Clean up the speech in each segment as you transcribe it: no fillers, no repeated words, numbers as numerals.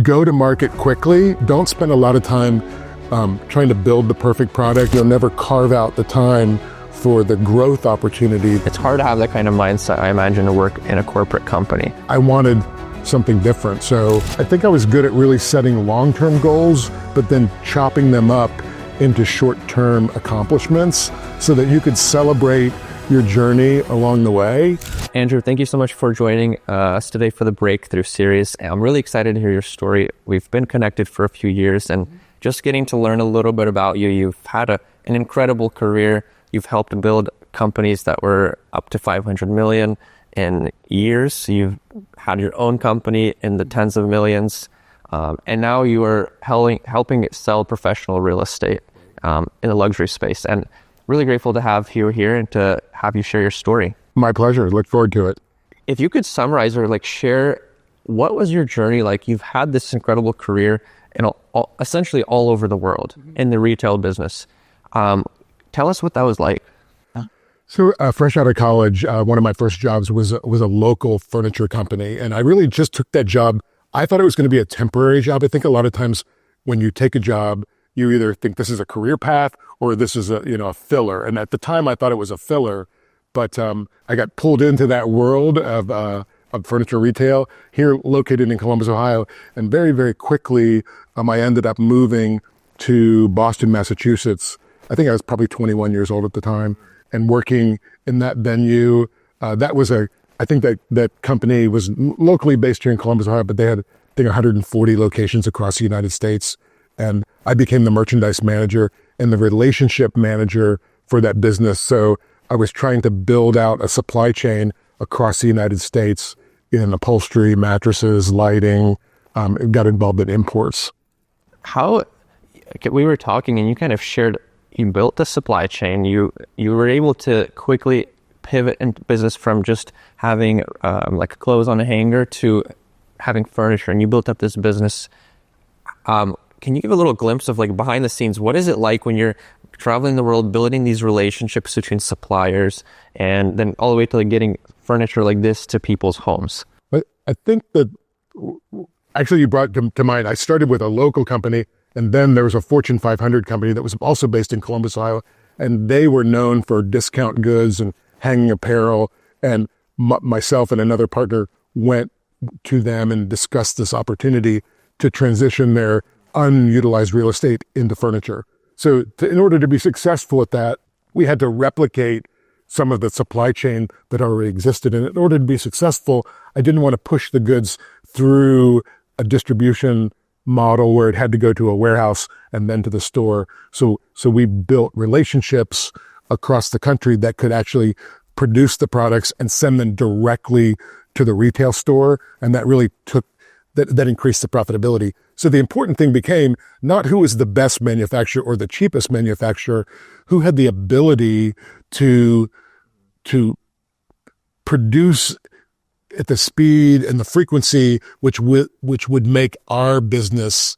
go to market quickly. Don't spend a lot of time trying to build the perfect product. You'll never carve out the time for the growth opportunity. It's hard to have that kind of mindset, I imagine, to work in a corporate company. I wanted something different. So I think I was good at really setting long-term goals, but then chopping them up into short-term accomplishments so that you could celebrate your journey along the way. Andrew, thank you so much for joining us today for the Breakthrough series. I'm really excited to hear your story. We've been connected for a few years and just getting to learn a little bit about you. You've had an incredible career. You've helped build companies that were up to 500 million in years. You've had your own company in the tens of millions. And now you are helping sell professional real estate in the luxury space. And really grateful to have you here and to have you share your story. My pleasure. Look forward to it. If you could summarize or share, what was your journey like? You've had this incredible career in essentially all over the world in the retail business. Tell us what that was like. So fresh out of college, one of my first jobs was a local furniture company. And I really just took that job. I thought it was going to be a temporary job. I think a lot of times when you take a job, you either think this is a career path or this is a filler. And at the time I thought it was a filler, but I got pulled into that world of furniture retail here located in Columbus, Ohio. And very, very quickly, I ended up moving to Boston, Massachusetts. I think I was probably 21 years old at the time and working in that venue. I think that company was locally based here in Columbus, Ohio, but they had, I think, 140 locations across the United States. And I became the merchandise manager and the relationship manager for that business. So I was trying to build out a supply chain across the United States in upholstery, mattresses, lighting, got involved in imports. We were talking and you kind of shared, you built the supply chain. You were able to quickly pivot into business from just having clothes on a hanger to having furniture, and you built up this business. Can you give a little glimpse of behind the scenes? What is it like when you're traveling the world, building these relationships between suppliers and then all the way to getting furniture like this to people's homes? I think that actually you brought to mind, I started with a local company, and then there was a Fortune 500 company that was also based in Columbus, Ohio, and they were known for discount goods and hanging apparel. And myself and another partner went to them and discussed this opportunity to transition their unutilized real estate into furniture. So in order to be successful at that, we had to replicate some of the supply chain that already existed. And in order to be successful, I didn't want to push the goods through a distribution model where it had to go to a warehouse and then to the store. So we built relationships across the country that could actually produce the products and send them directly to the retail store. And that really that increased the profitability. So the important thing became not who was the best manufacturer or the cheapest manufacturer, who had the ability to produce at the speed and the frequency which would make our business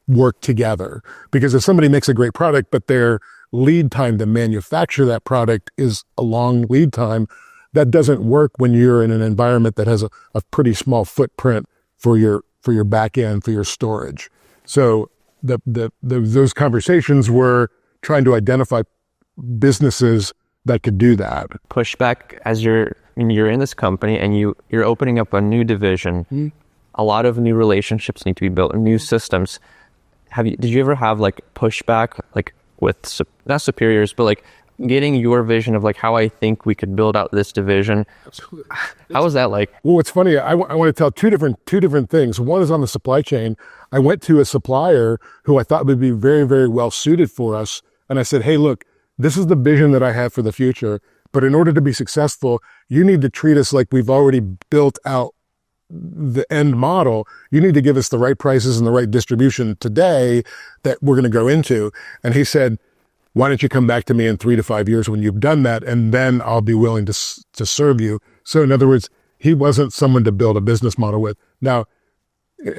work together. Because if somebody makes a great product, but their lead time to manufacture that product is a long lead time, that doesn't work when you're in an environment that has a pretty small footprint for your back end, for your storage. So those conversations were trying to identify businesses that could do that. Pushback as you're in this company and you're opening up a new division. Mm-hmm. A lot of new relationships need to be built and new systems. Did you ever have pushback with not superiors, but getting your vision of how I think we could build out this division? Absolutely. How was that like? Well, it's funny. I want to tell two different things. One is on the supply chain. I went to a supplier who I thought would be very, very well suited for us. And I said, hey, look, this is the vision that I have for the future. But in order to be successful, you need to treat us like we've already built out the end model. You need to give us the right prices and the right distribution today that we're going to go into. And he said, why don't you come back to me in 3 to 5 years when you've done that, and then I'll be willing to serve you. So in other words, he wasn't someone to build a business model with. Now,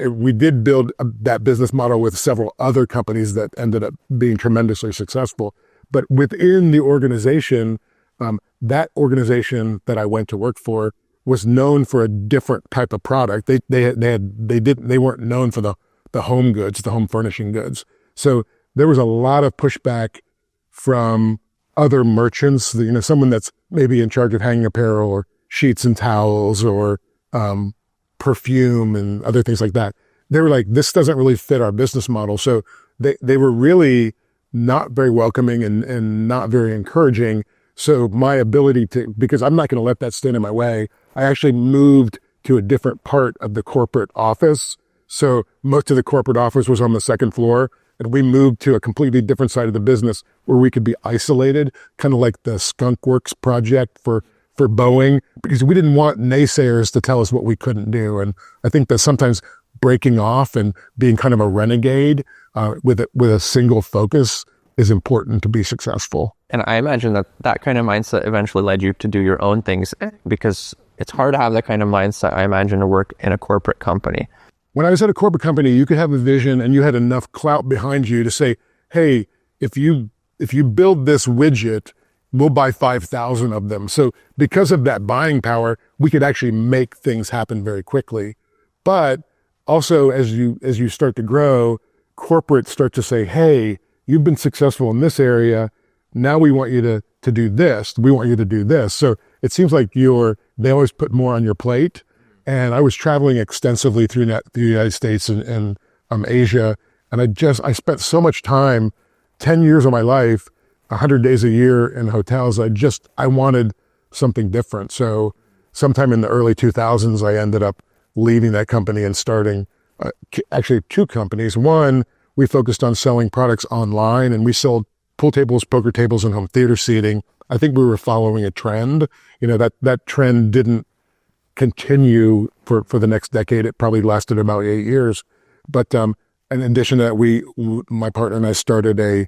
we did build that business model with several other companies that ended up being tremendously successful. But within the organization, that organization that I went to work for was known for a different type of product. They weren't known for the home goods, the home furnishing goods. So there was a lot of pushback from other merchants, someone that's maybe in charge of hanging apparel or sheets and towels or perfume and other things like that. They were like, this doesn't really fit our business model. So they were really not very welcoming and not very encouraging. So my ability because I'm not going to let that stand in my way, I actually moved to a different part of the corporate office. So most of the corporate office was on the second floor, and we moved to a completely different side of the business where we could be isolated, kind of like the Skunk Works project for Boeing, because we didn't want naysayers to tell us what we couldn't do. And I think that sometimes breaking off and being kind of a renegade with a single focus is important to be successful. And I imagine that kind of mindset eventually led you to do your own things, because it's hard to have that kind of mindset, I imagine, to work in a corporate company. When I was at a corporate company, you could have a vision and you had enough clout behind you to say, hey, if you build this widget, we'll buy 5,000 of them. So because of that buying power, we could actually make things happen very quickly. But also, as you start to grow, corporates start to say, hey, you've been successful in this area. Now we want you to do this. We want you to do this. So it seems like they always put more on your plate. And I was traveling extensively through the United States and Asia. And I spent so much time, 10 years of my life, 100 days a year in hotels. I wanted something different. So sometime in the early 2000s, I ended up leaving that company and starting actually two companies. One, we focused on selling products online, and we sold pool tables, poker tables, and home theater seating. I think we were following a trend. That trend didn't continue for the next decade. It probably lasted about 8 years. But in addition to that, my partner and I started a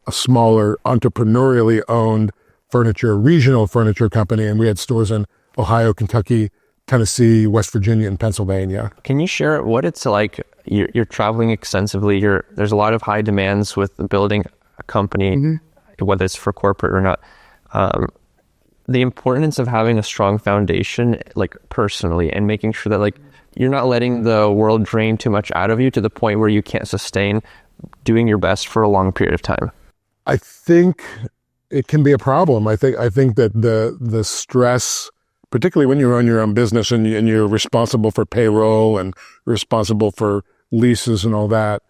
smaller, entrepreneurially owned regional furniture company, and we had stores in Ohio, Kentucky, Tennessee, West Virginia, and Pennsylvania. Can you share what it's like? You're traveling extensively. There's a lot of high demands with building a company, mm-hmm. whether it's for corporate or not. The importance of having a strong foundation, like personally, and making sure that like you're not letting the world drain too much out of you to the point where you can't sustain doing your best for a long period of time. I think it can be a problem. I think that the stress, particularly when you own your own business and you're responsible for payroll and responsible for leases and all that,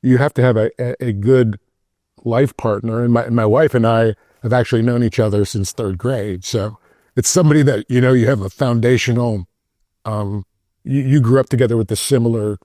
you have to have a good life partner. And my wife and I have actually known each other since third grade. So it's somebody that, you have a foundational, you grew up together with the similar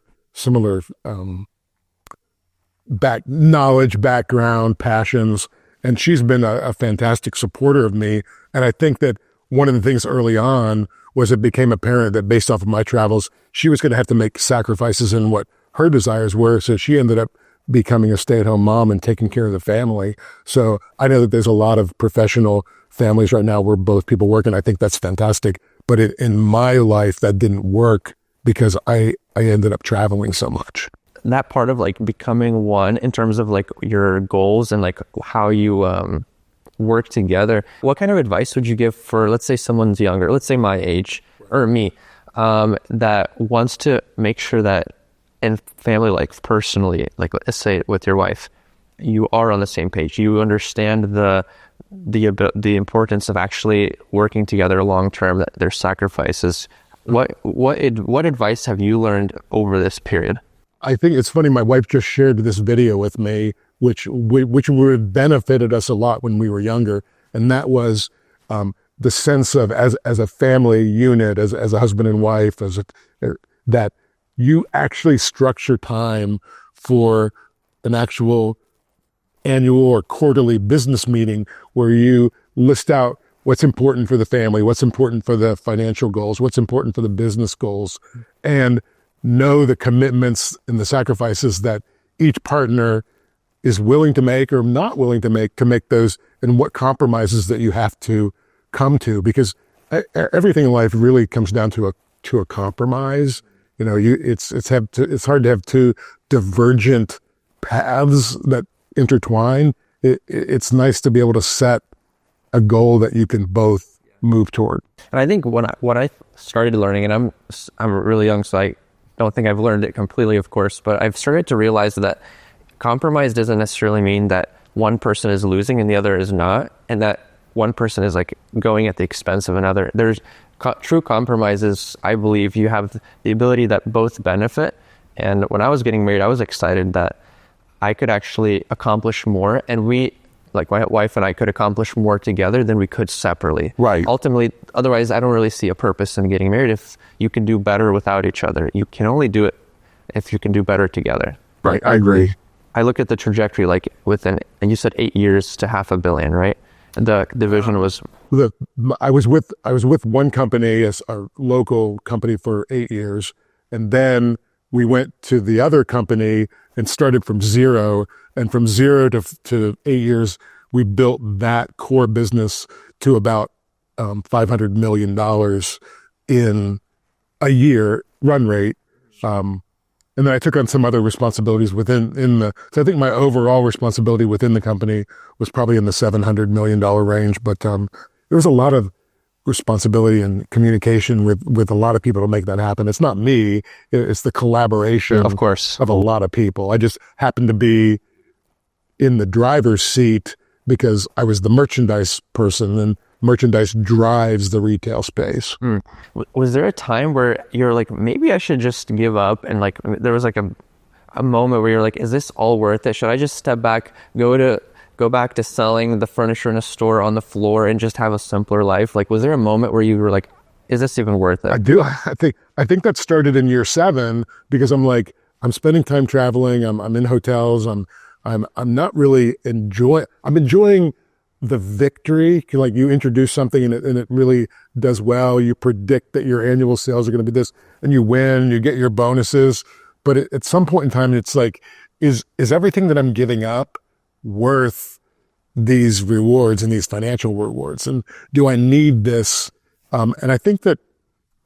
knowledge, background, passions. And she's been a fantastic supporter of me. And I think that one of the things early on was it became apparent that based off of my travels, she was going to have to make sacrifices in what her desires were. So she ended up becoming a stay-at-home mom and taking care of the family. So I know that there's a lot of professional families right now where both people work, and I think that's fantastic. But in my life, that didn't work because I ended up traveling so much. That part of like becoming one in terms of like your goals and like how you work together, what kind of advice would you give for, let's say someone's younger, let's say my age or me, that wants to make sure that in family life, personally, like let's say with your wife, you are on the same page. You understand the importance of actually working together long term. That there's sacrifices. What advice have you learned over this period? I think it's funny. My wife just shared this video with me, which would have benefited us a lot when we were younger, and that was the sense of as a family unit, as a husband and wife, that you actually structure time for an actual annual or quarterly business meeting where you list out what's important for the family, what's important for the financial goals, what's important for the business goals, and know the commitments and the sacrifices that each partner is willing to make or not willing to make those, and what compromises that you have to come to, because everything in life really comes down to a compromise. It's hard to have two divergent paths that intertwine. It's nice to be able to set a goal that you can both move toward. And I think when I started learning, and I'm really young, so I don't think I've learned it completely, of course, but I've started to realize that compromise doesn't necessarily mean that one person is losing and the other is not, and that one person is like going at the expense of another. There's true compromises. I believe you have the ability that both benefit. And when I was getting married, I was excited that I could actually accomplish more, and like my wife and I could accomplish more together than we could separately. Right. Ultimately, otherwise, I don't really see a purpose in getting married if you can do better without each other. You can only do it if you can do better together. Right. I agree. I look at the trajectory, like and you said 8 years to $500 million, right? The division was. I was with one company, as a local company, for 8 years, and then we went to the other company and started from zero. And from zero to 8 years, we built that core business to about $500 million in a year run rate. And then I took on some other responsibilities so I think my overall responsibility within the company was probably in the $700 million range. But there was a lot of responsibility and communication with a lot of people to make that happen. It's not me, it's the collaboration, of course, of a lot of people. I just happened to be in the driver's seat because I was the merchandise person, and merchandise drives the retail space. Was there a time where you're like, maybe I should just give up? And like, there was like a moment where you're like, is this all worth it? Should I just step back, go back to selling the furniture in a store on the floor and just have a simpler life? Like, was there a moment where you were like, is this even worth it? I do. I think that started in year 7, because I'm like, I'm spending time traveling. I'm in hotels. I'm not really I'm enjoying the victory. Like, you introduce something and it really does well. You predict that your annual sales are going to be this, and you win, you get your bonuses. But at some point in time, it's like, is everything that I'm giving up worth these rewards and these financial rewards? And do I need this? And I think that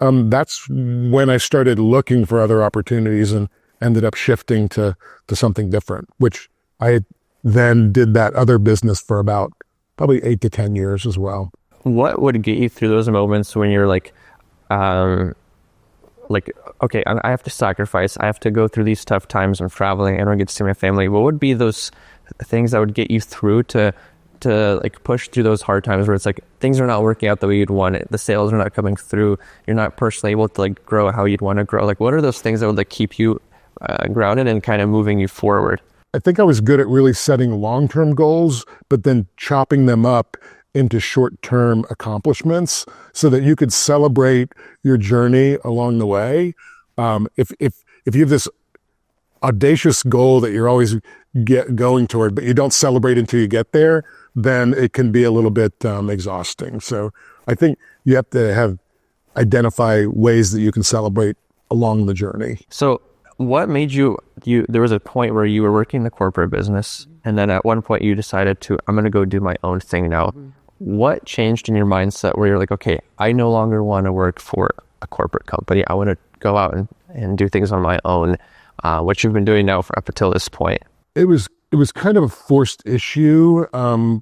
that's when I started looking for other opportunities and ended up shifting to something different, which I then did that other business for about probably 8 to 10 years as well. What would get you through those moments when you're like, okay, I have to sacrifice. I have to go through these tough times. I'm traveling. I don't get to see my family. What would be those things that would get you through to like push through those hard times where it's like things are not working out the way you'd want it? The sales are not coming through. You're not personally able to like grow how you'd want to grow. Like, what are those things that would like keep you grounded and kind of moving you forward? I think I was good at really setting long-term goals, but then chopping them up into short-term accomplishments so that you could celebrate your journey along the way. If you have this audacious goal that you're always going toward, but you don't celebrate until you get there, then it can be a little bit exhausting. So I think you have to identify ways that you can celebrate along the journey. So what made you there was a point where you were working in the corporate business, and then at one point you decided I'm going to go do my own thing now. Mm-hmm. What changed in your mindset where you're like, okay, I no longer want to work for a corporate company. I want to go out and do things on my own, what you've been doing now for up until this point? It was kind of a forced issue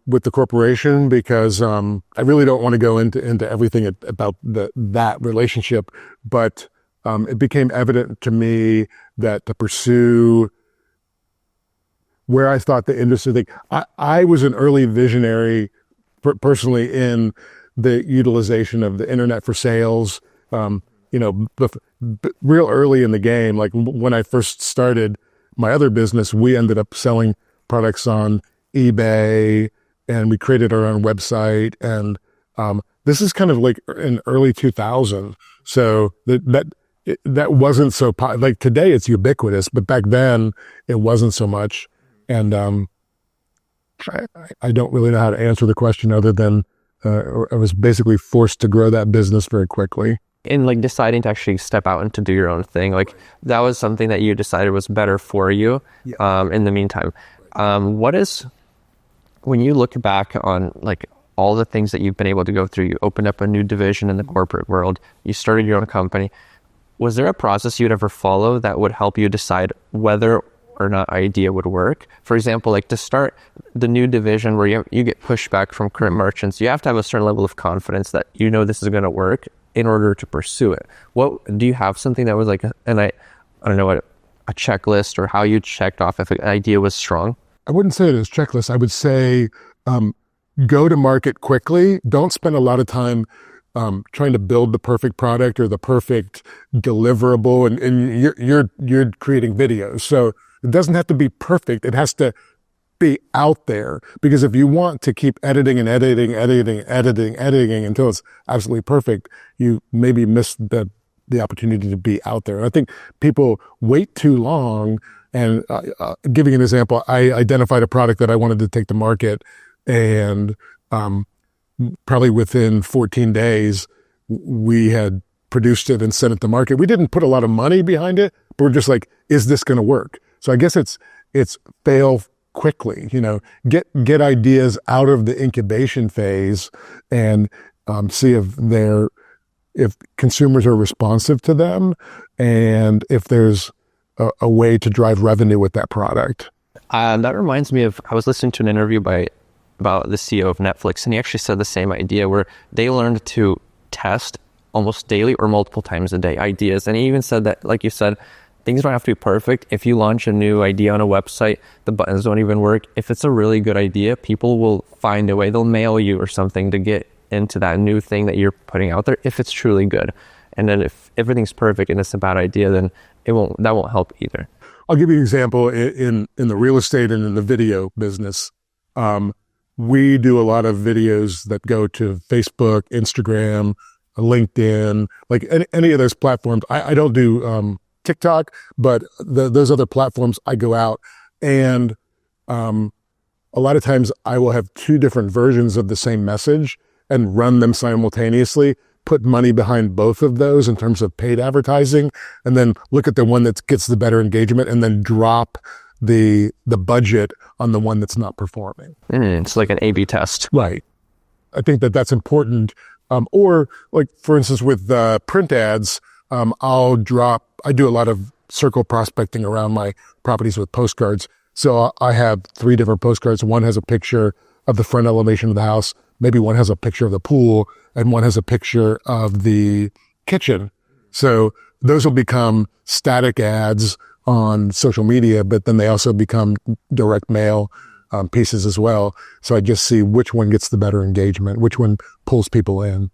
with the corporation, because I really don't want to go into everything about that relationship, but it became evident to me that to pursue where I thought the industry, I was an early visionary personally in the utilization of the internet for sales. Real early in the game, like when I first started my other business, we ended up selling products on eBay, and we created our own website. And this is kind of like in early 2000. So that wasn't so like today it's ubiquitous, but back then it wasn't so much. And I don't really know how to answer the question other than I was basically forced to grow that business very quickly. In like deciding to actually step out and to do your own thing, like that was something that you decided was better for you. Yeah. In the meantime, when you look back on like all the things that you've been able to go through, you opened up a new division in the corporate world, you started your own company. Was there a process you'd ever follow that would help you decide whether or not idea would work. For example, like to start the new division where you get pushback from current merchants, you have to have a certain level of confidence that you know this is going to work in order to pursue it. What do you have something that was like, I don't know what, a checklist or how you checked off if an idea was strong? I wouldn't say it is checklist. I would say go to market quickly. Don't spend a lot of time trying to build the perfect product or the perfect deliverable. And you're creating videos, so it doesn't have to be perfect. It has to be out there, because if you want to keep editing and editing until it's absolutely perfect, you maybe miss the opportunity to be out there. And I think people wait too long. And giving an example, I identified a product that I wanted to take to market, and probably within 14 days, we had produced it and sent it to market. We didn't put a lot of money behind it, but we're just like, is this going to work? So I guess it's fail quickly, get ideas out of the incubation phase and see if consumers are responsive to them, and if there's a way to drive revenue with that product. That reminds me of, I was listening to an interview about the CEO of Netflix, and he actually said the same idea where they learned to test almost daily or multiple times a day ideas. And he even said that, like you said, things don't have to be perfect. If you launch a new idea on a website, the buttons don't even work. If it's a really good idea, people will find a way. They'll mail you or something to get into that new thing that you're putting out there if it's truly good. And then if everything's perfect and it's a bad idea, then that won't help either. I'll give you an example in the real estate and in the video business. We do a lot of videos that go to Facebook, Instagram, LinkedIn, like any of those platforms. I don't do TikTok, but those other platforms I go out, and a lot of times I will have two different versions of the same message and run them simultaneously, put money behind both of those in terms of paid advertising, and then look at the one that gets the better engagement and then drop the budget on the one that's not performing. It's like an A/B test. Right. I think that's important. Or like, for instance, with print ads, I do a lot of circle prospecting around my properties with postcards. So I have 3 different postcards. One has a picture of the front elevation of the house. Maybe one has a picture of the pool, and one has a picture of the kitchen. So those will become static ads on social media, but then they also become direct mail pieces as well. So I just see which one gets the better engagement, which one pulls people in.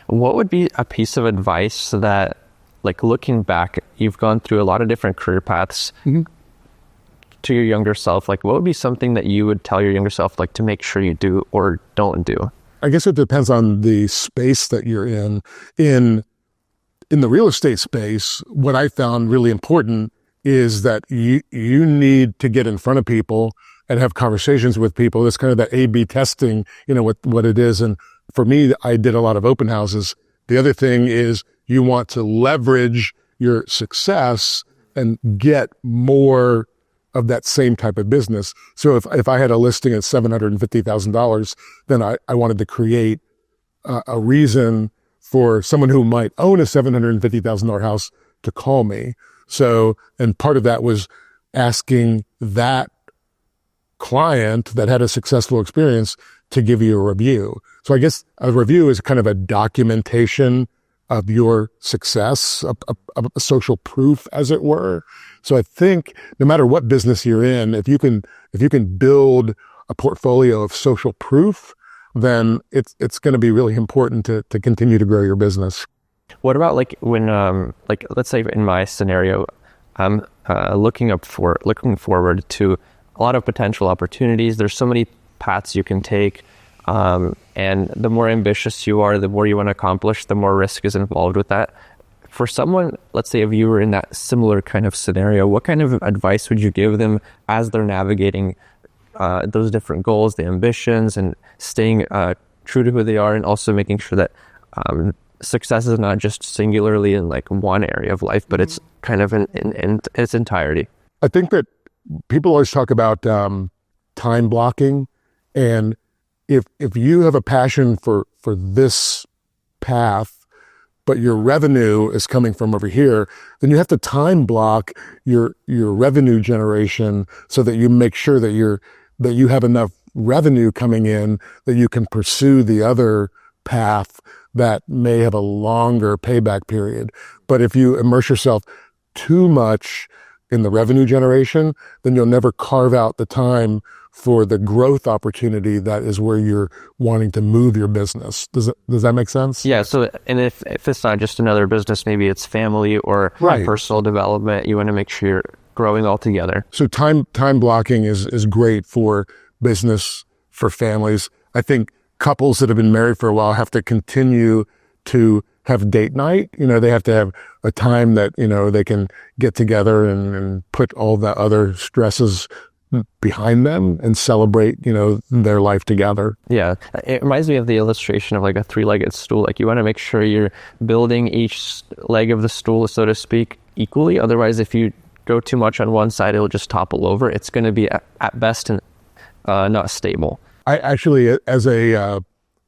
What would be a piece of advice that, like looking back, you've gone through a lot of different career paths, to your younger self, like what would be something that you would tell your younger self, like to make sure you do or don't do? I guess it depends on the space that you're in. In the real estate space, what I found really important is that you need to get in front of people and have conversations with people. It's kind of that A/B testing, what it is. And for me, I did a lot of open houses. The other thing is you want to leverage your success and get more of that same type of business. So if I had a listing at $750,000, then I wanted to create a reason for someone who might own a $750,000 house to call me. So, and part of that was asking that client that had a successful experience to give you a review. So I guess a review is kind of a documentation of your success, a social proof, as it were. So I think no matter what business you're in, if you can build a portfolio of social proof, then it's going to be really important to continue to grow your business. What about like when like let's say in my scenario, I'm looking forward to a lot of potential opportunities. There's so many paths you can take. And the more ambitious you are, the more you want to accomplish, the more risk is involved with that. For someone, let's say if you were in that similar kind of scenario, what kind of advice would you give them as they're navigating those different goals, the ambitions, and staying true to who they are, and also making sure that success is not just singularly in like one area of life, but it's kind of in its entirety? I think that people always talk about time blocking, and if you have a passion for this path, but your revenue is coming from over here, then you have to time block your revenue generation so that you make sure that you have enough revenue coming in that you can pursue the other path that may have a longer payback period. But if you immerse yourself too much in the revenue generation, then you'll never carve out the time for the growth opportunity that is where you're wanting to move your business. Does that make sense? Yeah. So, and if it's not just another business, maybe it's family or personal development, you want to make sure you're growing all together. So time blocking is great for business, for families. I think couples that have been married for a while have to continue to have date night. They have to have a time that, they can get together and put all the other stresses behind them and celebrate, their life together. Yeah. It reminds me of the illustration of like a three-legged stool. Like you want to make sure you're building each leg of the stool, so to speak, equally. Otherwise, if you go too much on one side, it'll just topple over. It's going to be at best not stable. I actually, I'm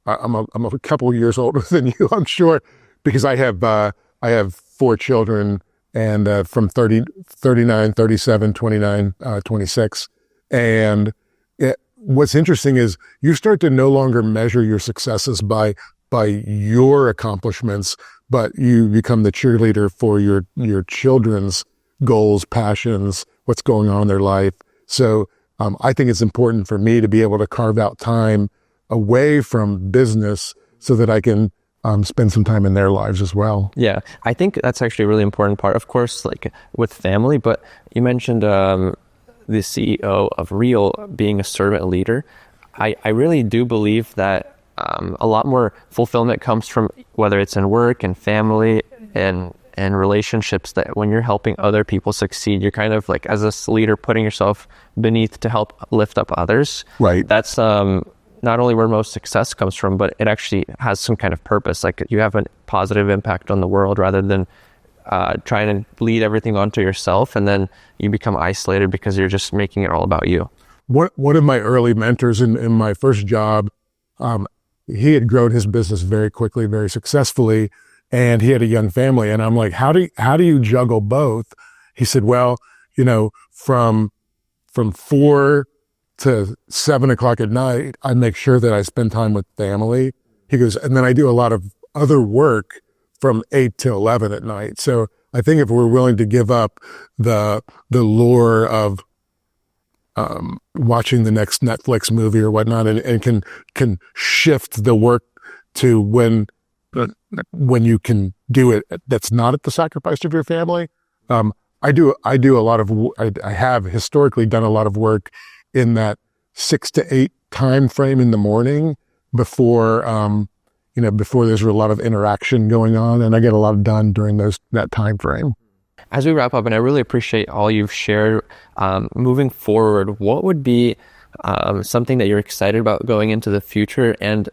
a couple of years older than you, I'm sure, because I have 4 children, and from 39, 37, 29, 26. And what's interesting is you start to no longer measure your successes by your accomplishments, but you become the cheerleader for your children's goals, passions, what's going on in their life. So I think it's important for me to be able to carve out time away from business so that I can spend some time in their lives as well. Yeah, I think that's actually a really important part, of course, like with family, but you mentioned the CEO of Real being a servant leader. I really do believe that a lot more fulfillment comes from whether it's in work and family and relationships, that when you're helping other people succeed, you're kind of like, as a leader, putting yourself beneath to help lift up others. Right. That's not only where most success comes from, but it actually has some kind of purpose. Like you have a positive impact on the world rather than trying to lead everything onto yourself, and then you become isolated because you're just making it all about you. One of my early mentors in my first job, he had grown his business very quickly, very successfully, and he had a young family. And I'm like, how do you juggle both? He said, well, from 4 to 7 o'clock at night, I make sure that I spend time with family. He goes, and then I do a lot of other work from 8 to 11 at night. So I think if we're willing to give up the lure of watching the next Netflix movie or whatnot, and can shift the work to when you can do it, that's not at the sacrifice of your family. I do a lot of, I have historically done a lot of work in that 6 to 8 time frame in the morning before there's a lot of interaction going on, and I get a lot done during that time frame. As we wrap up, and I really appreciate all you've shared, moving forward, what would be something that you're excited about going into the future, and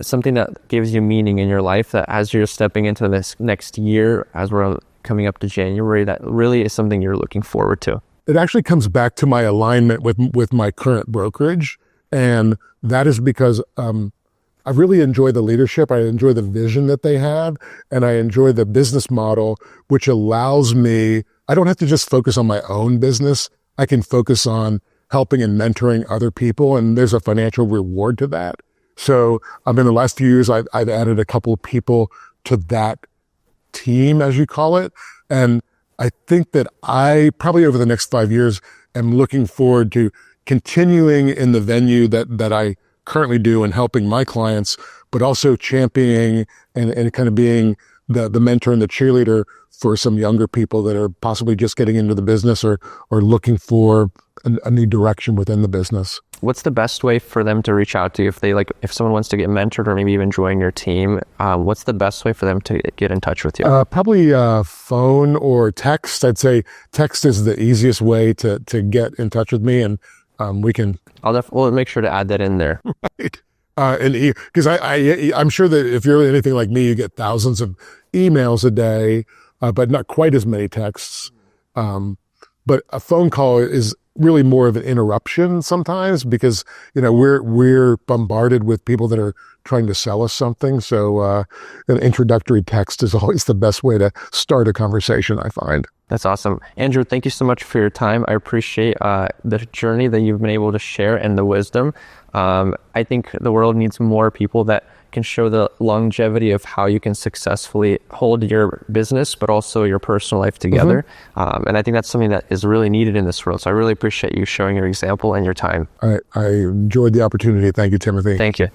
something that gives you meaning in your life, that as you're stepping into this next year, as we're coming up to January, that really is something you're looking forward to? It actually comes back to my alignment with my current brokerage. And that is because I really enjoy the leadership. I enjoy the vision that they have. And I enjoy the business model, which allows me, I don't have to just focus on my own business. I can focus on helping and mentoring other people. And there's a financial reward to that. So in the last few years, I've added a couple of people to that team, as you call it. And I think that I probably over the next 5 years am looking forward to continuing in the venue that I currently do and helping my clients, but also championing and kind of being the mentor and the cheerleader for some younger people that are possibly just getting into the business or looking for a new direction within the business. What's the best way for them to reach out to you if someone wants to get mentored or maybe even join your team? What's the best way for them to get in touch with you? Probably phone or text. I'd say text is the easiest way to get in touch with me, and we can. We'll make sure to add that in there. Right. And because I'm sure that if you're anything like me, you get thousands of emails a day, but not quite as many texts. but a phone call is really more of an interruption sometimes because, we're bombarded with people that are trying to sell us something. So an introductory text is always the best way to start a conversation, I find. That's awesome. Andrew, thank you so much for your time. I appreciate the journey that you've been able to share and the wisdom. I think the world needs more people that can show the longevity of how you can successfully hold your business, but also your personal life together. And I think that's something that is really needed in this world. So I really appreciate you showing your example and your time. I enjoyed the opportunity. Thank you, Timothy. Thank you.